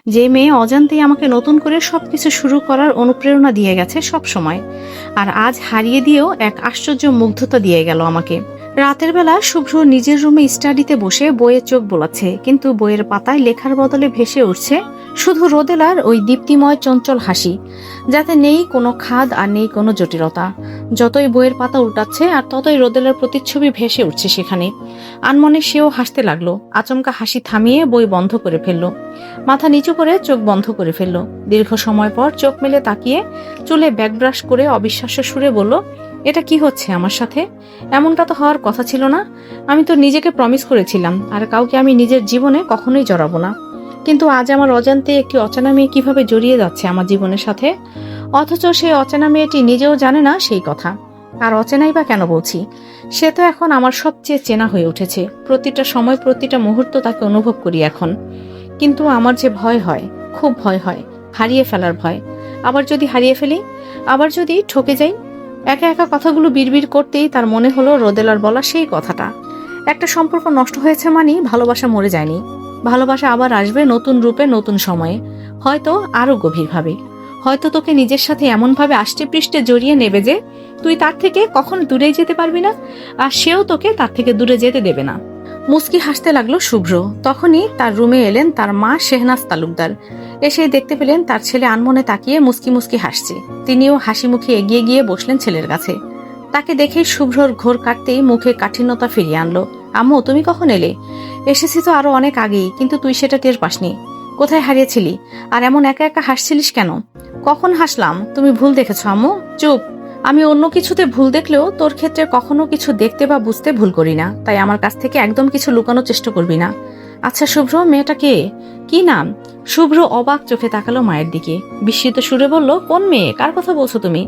যে মেয়ে অজান্তেই আমাকে নতুন করে সবকিছু শুরু করার অনুপ্রেরণা দিয়ে গেছে সব সময়, আর আজ হারিয়ে দিয়েও এক আশ্চর্য মুগ্ধতা দিয়ে গেল আমাকে। রাতের বেলা শুভ্র নিজের রুমে স্টাডিতে বসে বইয়ে চোখ বোলাচ্ছে, কিন্তু বইয়ের পাতায় লেখার বদলে ভেসে উঠছে শুধু রোদেলার ওই দীপ্তিময় চঞ্চল হাসি, যাতে নেই কোনো খাদ আর নেই কোনো জটিলতা। যতই বইয়ের পাতা উল্টাচ্ছে আর ততই রোদেলার প্রতিচ্ছবি ভেসে উঠছে সেখানে। আনমনে সেও হাসতে লাগলো, আচমকা হাসি থামিয়ে বই বন্ধ করে ফেললো, মাথা নিচু করে চোখ বন্ধ করে ফেললো। দীর্ঘ সময় পর চোখ মেলে তাকিয়ে চুলে ব্যাকব্রাশ করে অবিশ্বাস্য সুরে বলল, এটা কি হচ্ছে আমার সাথে? এমনটা তো হওয়ার কথা ছিল না। আমি তো নিজেকে প্রমিস করেছিলাম আর কাউকে আমি নিজের জীবনে কখনোই জড়াবো না, কিন্তু আজ আমার অজান্তে একটি অচেনা মেয়ে কিভাবে জড়িয়ে যাচ্ছে আমার জীবনের সাথে, অথচ সেই অচেনা মেয়েটি নিজেও জানে না সেই কথা। আর অচেনাই বা কেন বলছি, সে তো এখন আমার সবচেয়ে চেনা হয়ে উঠেছে। প্রতিটা সময় প্রতিটা মুহূর্ত তাকে অনুভব করি এখন। কিন্তু আমার যে ভয় হয়, খুব ভয় হয়, হারিয়ে ফেলার ভয়। আবার যদি হারিয়ে ফেলি, আবার যদি ঠকে যাই। একা একা কথাগুলো বিড়বিড় করতেই তার মনে হলো রোদেলার বলা সেই কথাটা, একটা সম্পর্ক নষ্ট হয়েছে মানে ভালোবাসা মরে যায়নি। ভালোবাসা আবার আসবে নতুন রূপে, নতুন সময়ে, হয়তো আরো গভীরভাবে। হয়তো তোকে নিজের সাথে এমনভাবে আষ্টে পৃষ্ঠে জড়িয়ে নেবে যে তুই তার থেকে কখনো দূরে যেতে পারবি না, আর সেও তোকে তার থেকে দূরে যেতে দেবে না। মুস্কি হাসতে লাগলো শুভ্র। তখনই তার রুমে এলেন তার মা শেহনাজ তালুকদার। এসে দেখতে পেলেন তার ছেলে আনমনে তাকিয়ে মুস্কি মুস্কি হাসছে। তিনিও হাসি মুখে এগিয়ে গিয়ে বসলেন ছেলের কাছে। তাকে দেখে শুভ্রর ঘোর কাটতেই মুখে কাঠিন্যতা ফিরিয়ে আনলো। আম্মু, তুমি কখন এলে? এসেছি তো আরো অনেক আগেই, কিন্তু তুই সেটা টের পাসনি। কোথায় হারিয়েছিলি? আর এমন একা একা হাসছিলিস কেন? কখন হাসলাম? তুমি ভুল দেখেছ আম্মু। চুপ। আমি অন্য কিছুতে ভুল দেখলেও তোর ক্ষেত্রে কখনো কিছু দেখতে বা বুঝতে ভুল করি না, তাই আমার কাছ থেকে একদম কিছু লুকানোর চেষ্টা করবি না। আচ্ছা শুভ্র, মেয়েটা কে? কি নাম? শুভ্র অবাক চোখে তাকালো মায়ের দিকে, বিস্মিত সুরে বলল, কোন মেয়ে? কার কথা বলছো তুমি?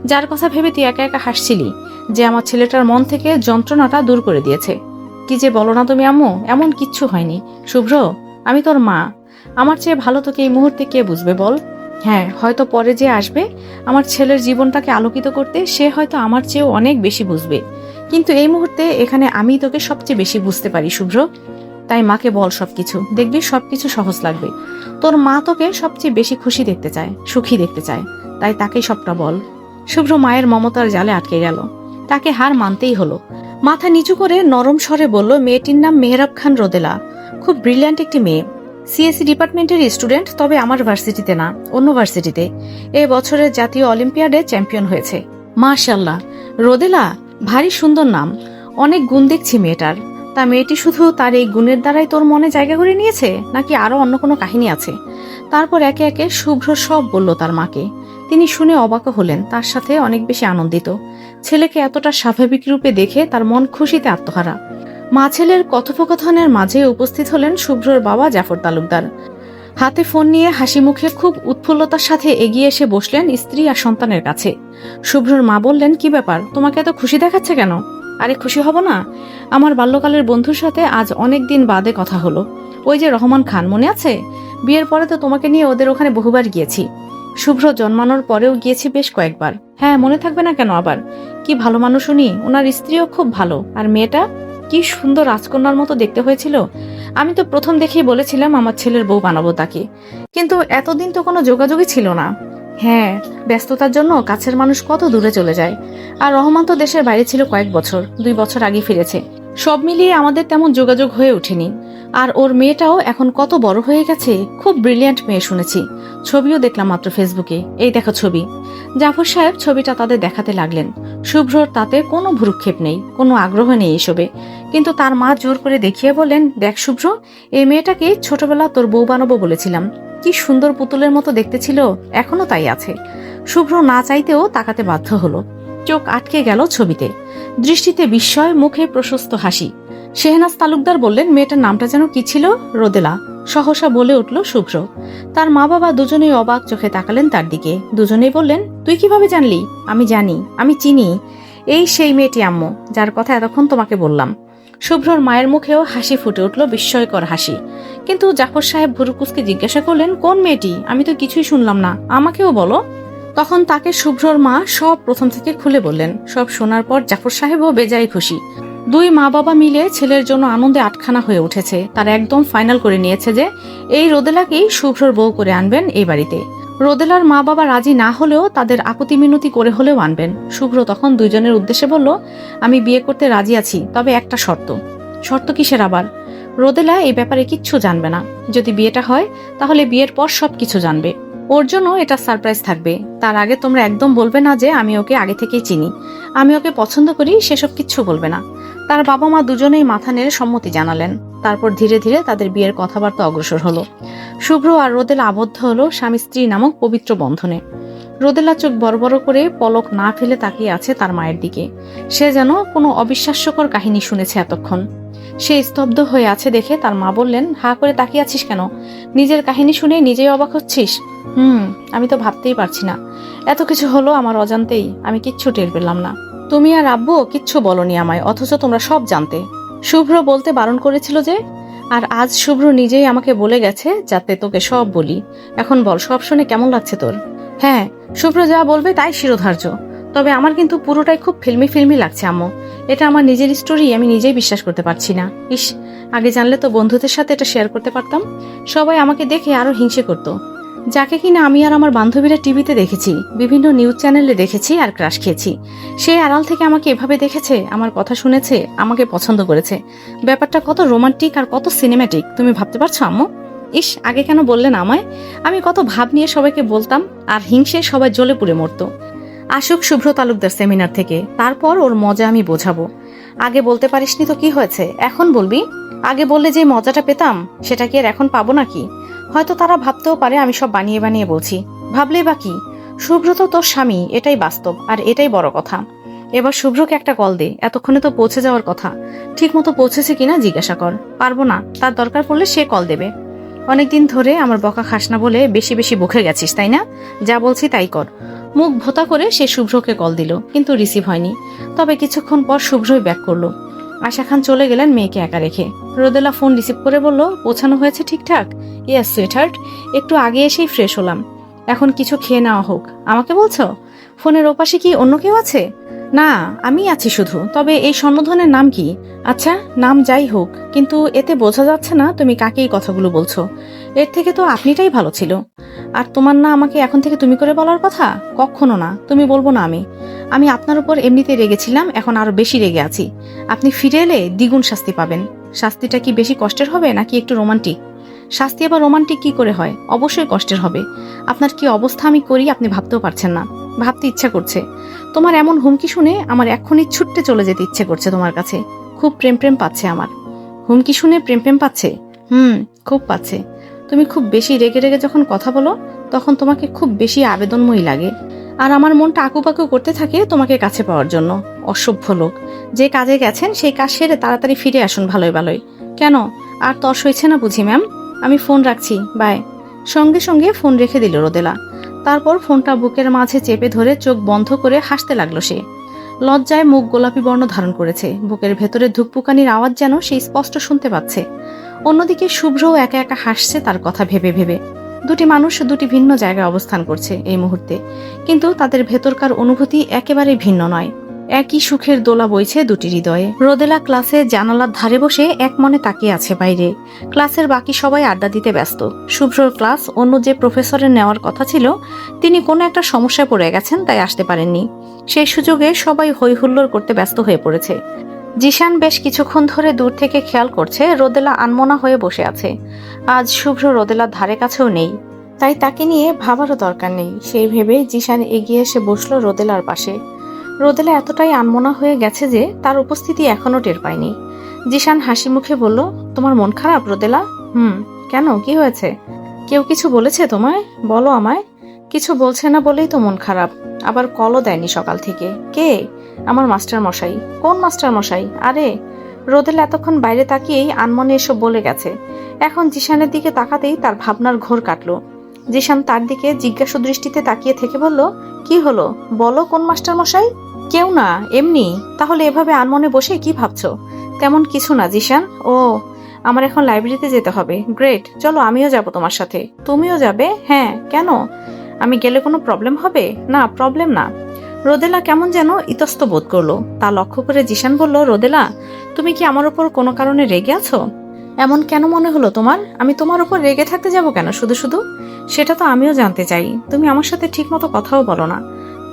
যার কথা ভেবে তুই একা একা হাসছিলি, যে আমার ছেলেটার মন থেকে যন্ত্রণাটা দূর করে দিয়েছে। কি যে বলো না তুমি আম্মু, এমন কিচ্ছু হয়নি। শুভ্র, আমি তোর মা। আমার চেয়ে ভালো তোকে এই মুহূর্তে কে বুঝবে বল? হ্যাঁ, হয়তো পরে যে আসবে আমার ছেলের জীবনটাকে আলোকিত করতে, সে হয়তো আমার চেয়েও অনেক বেশি বুঝবে, কিন্তু এই মুহূর্তে এখানে আমি তোকে সবচেয়ে বেশি বুঝতে পারি শুভ্র। তাই মাকে বল সবকিছু, দেখবি সবকিছু সহজ লাগবে। তোর মা তোকে সবচেয়ে বেশি খুশি দেখতে চায়, সুখী দেখতে চায়, তাই তাকেই সবটা বল। শুভ্র মায়ের মমতার জালে আটকে গেল, তাকে হার মানতেই হলো। মাথা নিচু করে নরম স্বরে বলল, মেয়েটির নাম মেহরাব খান রোদেলা। খুব ব্রিলিয়ান্ট একটি মেয়ে, সিএসসি ডিপার্টমেন্টের স্টুডেন্ট, তবে আমার ভার্সিটিতে না, অন্য ভার্সিটিতে। এ বছরের জাতীয় অলিম্পিয়াডে চ্যাম্পিয়ন হয়েছে। মাশাআল্লাহ, রোদেলা, ভারী সুন্দর নাম। অনেক গুণ দেখছি মেয়েটার। তা মেয়েটি শুধু তার এই গুণের দ্বারাই তোর মনে জায়গা করে নিয়েছে, নাকি আরো অন্য কোনো কাহিনী আছে? তারপর একে একে শুভ্র সব বলল তার মাকে। তিনি শুনে অবাক হলেন, তার সাথে অনেক বেশি আনন্দিত। ছেলেকে এতটা স্বাভাবিক রূপে দেখে তার মন খুশিতে আত্মহারা। মা ছেলের কথোপকথনের মাঝে উপস্থিত হলেন শুভ্রর বাবা জাফর তালুকদার। হাতে ফোন নিয়ে হাসি মুখে খুব উৎফুল্লতার সাথে এগিয়ে এসে বসলেন স্ত্রী আর সন্তানের কাছে। শুভ্রর মা বললেন, কি ব্যাপার, তোমাকে এত খুশি দেখাচ্ছে কেন? আরে খুশি হব না? আমার বাল্যকালের বন্ধুর সাথে আজ অনেক দিন বাদে কথা হলো। ওই যে রহমান খান, মনে আছে? বিয়ের পরে তো তোমাকে নিয়ে ওদের ওখানে বহুবার গিয়েছি। শুভ্র জন্মানোর পরেও গিয়েছি বেশ কয়েকবার। হ্যাঁ, মনে থাকবে না কেন আবার? কি ভালো মানুষ উনি, ওনার স্ত্রীও খুব ভালো, আর মেয়েটা কি সুন্দর রাজকন্যার মতো দেখতে হয়েছিল। আমি তো প্রথম দেখেই বলেছিলাম আমার ছেলের বউ বানাবো তাকে, কিন্তু এতদিন তো কোনো যোগাযোগই ছিল না। হ্যাঁ, ব্যস্ততার জন্য কাছের মানুষ কত দূরে চলে যায়। আর রহমান তো দেশের বাইরে ছিল কয়েক বছর, 2 বছর আগে ফিরেছে। সব মিলিয়ে আমাদের তেমন যোগাযোগ হয়ে ওঠেনি। আর ওর মেয়েটাও এখন কত বড় হয়ে গেছে, খুব ব্রিলিয়ান্ট মেয়ে শুনেছি। ছবিও দেখলাম মাত্র ফেসবুকে, এই দেখো ছবি। জাফর সাহেব ছবিটা তাদের দেখাতে লাগলেন। শুভ্রর তাতে কোনো ভ্রুক্ষেপ নেই, কোনো আগ্রহ নেই এসবে, কিন্তু তার মা জোর করে দেখিয়ে বলেন, দেখ শুভ্র, এই মেয়েটাকে ছোটবেলা তোর বউ বানাবো বলেছিলাম। কি সুন্দর পুতুলের মতো দেখতে ছিল, এখনো তাই আছে। শুভ্র না চাইতেও তাকাতে বাধ্য হলো। চোখ আটকে গেল ছবিতে, দৃষ্টিতে বিস্ময়, মুখে প্রশস্ত হাসি। শেহনাজ তালুকদার বললেন, মেয়েটার নামটা যেন কি ছিল? রোদেলা, সহসা বলে উঠল শুভ্র। তার মা বাবা দুজনেই অবাক চোখে তাকালেন তার দিকে। দুজনেই বললেন, তুই কিভাবে জানলি? আমি জানি, আমি চিনি, এই সেই মেয়েটি আম্মু, যার কথা এতক্ষণ তোমাকে বললাম। শুভ্রর মায়ের মুখেও হাসি ফুটে উঠল, বিস্ময়কর হাসি। কিন্তু জাফর সাহেব ভুরুকুসকে জিজ্ঞাসা করলেন, কোন মেয়েটি? আমি তো কিছুই শুনলাম না, আমাকেও বলো। তখন তাকে শুভ্রর মা সব প্রথম থেকে খুলে বললেন। সব শোনার পর জাফর সাহেবও বেজায় খুশি। দুই মা বাবা মিলে ছেলের জন্য আনন্দে আটখানা হয়ে উঠেছে। তারা একদম ফাইনাল করে নিয়েছে যে এই রোদেলাকেই শুভ্রর বউ করে আনবেন এই বাড়িতে। রোদেলার মা বাবা রাজি না হলেও তাদের আপত্তি মিনতি করে হলেও আনবেন। শুভ্র তখন দুইজনের উদ্দেশ্যে বলল, আমি বিয়ে করতে রাজি আছি, তবে একটা শর্ত। শর্ত কিসের আবার? রোদেলা এই ব্যাপারে কিচ্ছু জানবে না। যদি বিয়েটা হয় তাহলে বিয়ের পর সবকিছু জানবে। ওর জন্য এটা সারপ্রাইজ থাকবে। তার আগে তোমরা একদম বলবে না যে আমি ওকে আগে থেকেই চিনি, আমি ওকে পছন্দ করি, সেসব কিচ্ছু বলবে না। তার বাবা মা দুজনেই মাথা নেড়ে সম্মতি জানালেন। তারপর ধীরে ধীরে তাদের বিয়ের কথাবার্তা অগ্রসর হলো। শুভ্র আর রোদেলা আবদ্ধ হলো স্বামী স্ত্রী নামক পবিত্র বন্ধনে। রোদেলা চোখ বড় বড় করে পলক না ফেলে তাকিয়ে আছে তার মায়ের দিকে। সে যেন কোনো অবিশ্বাস্যকর কাহিনী শুনেছে এতক্ষণ। সে স্তব্ধ হয়ে আছে দেখে তার মা বললেন, হা করে তাকিয়ে আছিস কেন? নিজের কাহিনী শুনে নিজেই অবাক হচ্ছিস? আমি তো ভাবতেই পারছি না। এত কিছু হলো আমার অজান্তেই, আমি কিচ্ছু টের পেলাম না। তুমি আর আব্বু কিচ্ছু বলনি আমায়, অথচ তোমরা সব জানতে। শুভ্র বলতে বারণ করেছিল যে, আর আজ শুভ্র নিজেই আমাকে বলে গেছে যাতে তোকে সব বলি। এখন বল, সব শুনে কেমন লাগছে তোর? হ্যাঁ, শুভ্র যা বলবে তাই শিরোধার্য। তবে আমার কিন্তু পুরোটাই খুব ফিল্মি ফিল্মি লাগছে আম্মু। এটা আমার নিজের স্টোরি, আমি নিজেই বিশ্বাস করতে পারছি না। ইস, আগে জানলে তো বন্ধুদের সাথে এটা শেয়ার করতে পারতাম। সবাই আমাকে দেখে আরো হিংসে করতো। যাকে কিনা আমি আর আমার বান্ধবীরা টিভিতে দেখেছি, বিভিন্ন নিউজ চ্যানেলে দেখেছি আর ক্রাশ খেয়েছি, সে আড়াল থেকে আমাকে এভাবে দেখেছে, আমার কথা শুনেছে, আমাকে পছন্দ করেছে। ব্যাপারটা কত রোমান্টিক আর কত সিনেম্যাটিক তুমি ভাবতে পারছো আম্মু? ইস, আগে কেন বললেন আমায়? আমি কত ভাব নিয়ে সবাইকে বলতাম, আর হিংসে সবাই জ্বলে পুড়ে মরতো। আসুক শুভ্র তালুকদার সেমিনার থেকে, তারপর ওর মজা আমি বোঝাবো। আগে বলতে পারিসনি তো কি হয়েছে, এখন বলবি? আগে বললে যে মজাটা পেতাম সেটা কি আর এখন পাবো নাকি? হয়তো তারা ভাবতেও পারে আমি সব বানিয়ে বানিয়ে বলছি। ভাবলেই বা কি? শুভ্র তো তোর স্বামী, এটাই বাস্তব, আর এটাই বড় কথা। এবার শুভ্রকে একটা কল দে, এতক্ষণে তো পৌঁছে যাওয়ার কথা। ঠিক মতো পৌঁছেছে কিনা জিজ্ঞাসা কর। পারবো না, তার দরকার পড়লে সে কল দেবে। অনেকদিন ধরে আমার বকা খাস না বলে বেশি বেশি বকে গেছিস, তাই না? যা বলছি তাই কর। মুখ ভোতা করে সে শুভ্রকে কল দিল, কিন্তু রিসিভ হয়নি। তবে কিছুক্ষণ পর শুভ্রই ব্যাক করলো। আশা খান চলে গেলেন মেয়েকে একা রেখে। রোদেলা ফোন রিসিভ করে বলল, পৌঁছানো হয়েছে ঠিকঠাক? ইয়েস সুইটহার্ট, একটু আগে এসেই ফ্রেশ হলাম। এখন কিছু খেয়ে নেওয়া হোক। আমাকে বলছো? ফোনের ওপাশে কি অন্য কেউ আছে? না, আমি আছি শুধু। তবে এই সম্বোধনের নাম কি? আচ্ছা, নাম যাই হোক, কিন্তু এতে বোঝা যাচ্ছে না তুমি কাকে এই কথাগুলো বলছো। এর থেকে তো আপনিটাই ভালো ছিল। আর তোমার না আমাকে এখন থেকে তুমি করে বলার কথা? কখনো না, তুমি বলবো না। আমি আপনার উপর এমনিতে রেগেছিলাম, এখন আরো বেশি রেগে আছি। আপনি ফিরে এলে দ্বিগুণ শাস্তি পাবেন। শাস্তিটা কি বেশি কষ্টের হবে নাকি একটু রোমান্টিক? শাস্তি আবার রোমান্টিক কি করে হয়? অবশ্যই কষ্টের হবে। আপনার কি অবস্থা আমি করি আপনি ভাবতেও পারছেন না। ভাবতে ইচ্ছা করছে। তোমার এমন হুমকি শুনে আমার এক্ষুনি ছুটতে চলে যেতে ইচ্ছে করছে তোমার কাছে। খুব প্রেম প্রেম পাচ্ছে আমার। হুমকি শুনে প্রেম প্রেম পাচ্ছে? খুব পাচ্ছে। তুমি খুব বেশি রেগে রেগে যখন কথা বলো তখন তোমাকে খুব বেশি আবেদনময়ী লাগে, আর আমার মনটা আকুপাকু করতে থাকে তোমাকে কাছে পাওয়ার জন্য। অসভ্য লোক, যে কাজে গেছেন সেই কাজ সেরে তাড়াতাড়ি ফিরে আসুন ভালোই ভালোই। কেন, আর তর সইছে না বুঝি ম্যাম? আমি ফোন রাখছি, বাই। সঙ্গে সঙ্গে ফোন রেখে দিল রোদেলা। তারপর ফোনটা বুকের মাঝে চেপে ধরে চোখ বন্ধ করে হাসতে লাগলো সে। লজ্জায় মুখ গোলাপি বর্ণ ধারণ করেছে। বুকের ভেতরে ধুকপুকানির আওয়াজ যেন সে স্পষ্ট শুনতে পাচ্ছে। অন্যদিকে শুভ্রও একা একা হাসছে তার কথা ভেবে ভেবে। দুটি মানুষ দুটি ভিন্ন জায়গায় অবস্থান করছে এই মুহূর্তে, কিন্তু তাদের ভেতরকার অনুভূতি একেবারে ভিন্ন নয়। একই সুখের দোলা বইছে দুটি হৃদয়ে। রোদেলা ক্লাসে জানালার ধারে বসে এক মনে তাকিয়ে আছে বাইরে। ক্লাসের বাকি সবাই আড্ডা দিতে ব্যস্ত। শুভ্রর ক্লাস অন্য যে প্রফেসরের নেওয়ার কথা ছিল তিনি কোনো একটা সমস্যায় পড়ে গেছেন, তাই আসতে পারেননি। সেই সুযোগে সবাই হই হুল্লোড় করতে ব্যস্ত হয়ে পড়েছে। জিশান বেশ কিছুক্ষণ ধরে দূর থেকে খেয়াল করছে রোদেলা আনমনা হয়ে বসে আছে। আজ শুভ্র রোদেলার ধারে কাছেও নেই, তাই তাকে নিয়ে ভাবারও দরকার নেই সেই ভেবে জিশান এগিয়ে এসে বসলো রোদেলার পাশে। রোদেলা এতটাই আনমনা হয়ে গেছে যে তার উপস্থিতি এখনো টের পায়নি। জিশান হাসি মুখে বলল, তোমার মন খারাপ রোদেলা? কেন, কি হয়েছে? কেউ কিছু বলেছে তোমায়? বলো আমায়। কিছু বলছে না বলেই তো মন খারাপ। আবার কলও দেয়নি সকাল থেকে। কে? আমার মাস্টার মশাই। কোন মাস্টার মশাই? আরে, রোদেলা এতক্ষণ বাইরে তাকিয়েই আনমনে এসব বলে গেছে। এখন জিশানের দিকে তাকাতেই তার ভাবনার ঘোর কাটলো। জিশান তার দিকে জিজ্ঞাসু দৃষ্টিতে তাকিয়ে থেকে বলল, কি হলো বলো, কোন মাস্টার মশাই? কেউ না, এমনি। তাহলে এভাবে আনমনে বসে কি ভাবছো? তেমন কিছু না জিশান। ও, আমার এখন লাইব্রেরিতে যেতে হবে। গ্রেট, চলো আমিও যাব তোমার সাথে। তুমিও যাবে? হ্যাঁ, কেন? আমি গেলে কোনো প্রবলেম হবে? না, প্রবলেম না। রোদেলা কেমন যেন ইতস্ত বোধ করলো। তা লক্ষ্য করে জিশান বলল, রোদেলা, তুমি কি আমার উপর কোনো কারণে রেগে আছো? এমন কেন মনে হলো তোমার? আমি তোমার উপর রেগে থাকতে যাব কেন শুধু শুধু? সেটা তো আমিও জানতে চাই। তুমি আমার সাথে ঠিক মতো কথাও বলো না।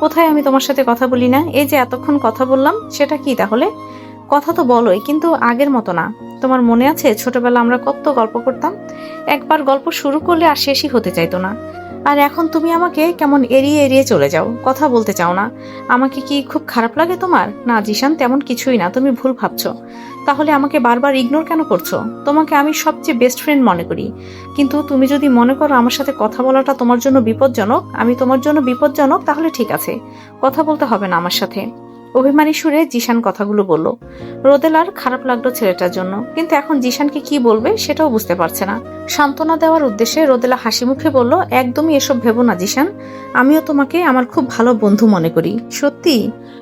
কোথায় আমি তোমার সাথে কথা বলি না? এই যে এতক্ষণ কথা বললাম, সেটা কি তাহলে? কথা তো বলোই, কিন্তু আগের মতো না। তোমার মনে আছে ছোটবেলা আমরা কত গল্প করতাম? একবার গল্প শুরু করলে আর শেষই হতে চাইতো না। আর এখন তুমি আমাকে কেমন এড়িয়ে এড়িয়ে চলে যাও, কথা বলতে চাও না। আমাকে কি খুব খারাপ লাগে তোমার? না জিশান, তেমন কিছুই না, তুমি ভুল ভাবছো। তাহলে আমাকে বারবার ইগনোর কেন করছো? তোমাকে আমি সবচেয়ে বেস্ট ফ্রেন্ড মনে করি। কিন্তু তুমি যদি মনে করো আমার সাথে কথা বলাটা তোমার জন্য বিপজ্জনক, আমি তোমার জন্য বিপজ্জনক, তাহলে ঠিক আছে, কথা বলতে হবে না আমার সাথে। অভিমানী সুরে জিশান কথাগুলো বলল। রোদেলার খারাপ লাগলো ছেলেটার জন্য, কিন্তু এখন জিশানকে কি বলবে সেটাও বুঝতে পারছে না। সান্ত্বনা দেওয়ার উদ্দেশ্যে রোদেলা হাসি মুখে বলল, একদমই এসব ভেবো না জিশান, আমিও তোমাকে আমার খুব ভালো বন্ধু মনে করি। সত্যি?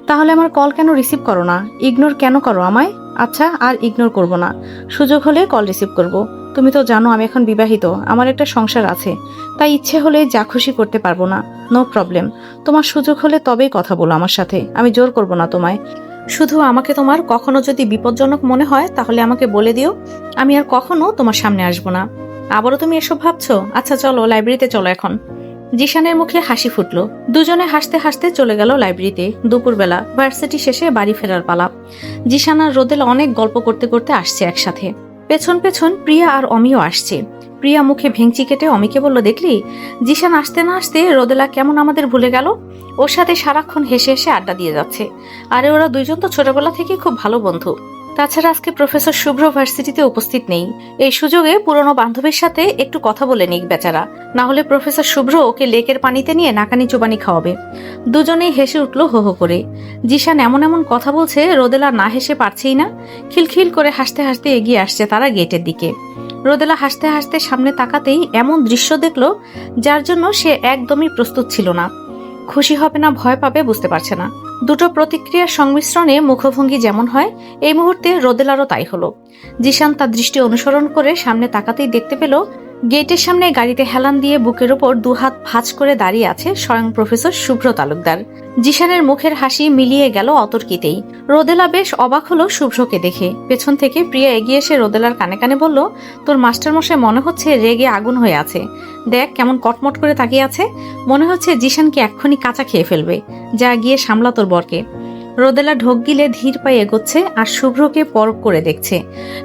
তাহলে আমার কল কেন রিসিভ করো না? ইগনোর কেন করো আমায়? আচ্ছা, আর ইগনোর করব না, সুযোগ হলে কল রিসিভ করব। তুমি তো জানো আমি এখন বিবাহিত, আমার একটা সংসার আছে, তাই ইচ্ছে হলে যা খুশি করতে পারবো না। নো প্রবলেম, তোমার সুযোগ হলে তবেই কথা বলো আমার সাথে, আমি জোর করব না তোমায়। শুধু আমাকে তোমার কখনো যদি বিপজ্জনক মনে হয় তাহলে আমাকে বলে দিও, আমি আর কখনো তোমার সামনে আসবো না। আবারও তুমি এসব ভাবছো? আচ্ছা চলো, লাইব্রেরিতে চলো এখন। জিশানের মুখে হাসি ফুটলো। দুজনে হাসতে হাসতে চলে গেল লাইব্রেরিতে। দুপুরবেলা ভার্সিটি শেষে বাড়ি ফেরার পালা। জিশান আর রোদেলা অনেক গল্প করতে করতে আসছে একসাথে। পেছন পেছন প্রিয়া আর অমিও আসছে। প্রিয়া মুখে ভেঙচি কেটে অমিকে বলল, দেখলি জিশান আসতে না আসতে রোদেলা কেমন আমাদের ভুলে গেল। ওর সাথে সারাক্ষণ হেসে হেসে আড্ডা দিয়ে যাচ্ছে। আরে ওরা দুইজন তো ছোটবেলা থেকে খুব ভালো বন্ধু। তাছাড়া আজকে প্রফেসর শুভ্র ভার্সিটিতে উপস্থিত নেই, এই সুযোগে পুরনো বান্ধবীর সাথে একটু কথা বলে নিক বেচারা, না হলে প্রফেসর শুভ্র ওকে লেকের পানিতে নিয়ে নাকানি চুবানি খাওয়াবে। দুজনেই হেসে উঠল হো হো করে। জিশান এমন এমন কথা বলছে, রোদেলা না হেসে পারছেই না। খিলখিল করে হাসতে হাসতে এগিয়ে আসছে তারা গেটের দিকে। রোদেলা হাসতে হাসতে সামনে তাকাতেই এমন দৃশ্য দেখলো যার জন্য সে একদমই প্রস্তুত ছিল না। খুশি হবে না ভয় পাবে বুঝতে পারছে না। দুটো প্রতিক্রিয়ার সংমিশ্রণে মুখভঙ্গি যেমন হয়, এই মুহূর্তে রোদেলারও তাই হলো। জিশান তার দৃষ্টি অনুসরণ করে সামনে তাকাতেই দেখতে পেল গেটের সামনে গাড়িতে হেলান দিয়ে বুকের ওপর দুহাত ভাঁজ করে দাঁড়িয়ে আছে স্বয়ং প্রফেসর শুভ্র তালুকদার। জিশানের মুখের হাসি মিলিয়ে গেল অতর্কিতেই। রোদেলা বেশ অবাক হলো শুভ্রকে দেখে। পেছন থেকে প্রিয়া এগিয়ে এসে রোদেলার কানে কানে বলল, তোর মাস্টারমশাই মনে হচ্ছে রেগে আগুন হয়ে আছে। দেখ কেমন কটমট করে তাকিয়ে আছে, মনে হচ্ছে জিশানকে এক্ষুনি কাঁচা খেয়ে ফেলবে। যা গিয়ে সামলা তোর বরকে। রোদেলা ঢোক গিলে ধীর পায়ে এগোচ্ছে আর শুভ্রকে পরখ করে দেখছে।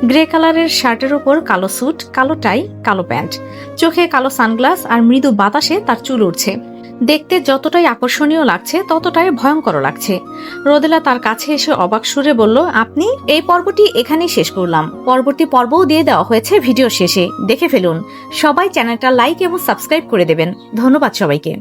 গ্রে কালারের শার্টের উপর কালো স্যুট, কালো টাই, কালো প্যান্ট, চোখে কালো সানগ্লাস আর মৃদু বাতাসে তার চুল উঠছে। দেখতে যতটাই আকর্ষণীয় লাগছে ততটাই ভয়ঙ্কর লাগছে। রোদেলা তার কাছে এসে অবাক সুরে বলল, আপনি? এই পর্বটি এখানেই শেষ করলাম। পরবর্তী পর্বও দিয়ে দেওয়া হয়েছে ভিডিও শেষে, দেখে ফেলুন। সবাই চ্যানেলটা লাইক এবং সাবস্ক্রাইব করে দেবেন। ধন্যবাদ সবাইকে।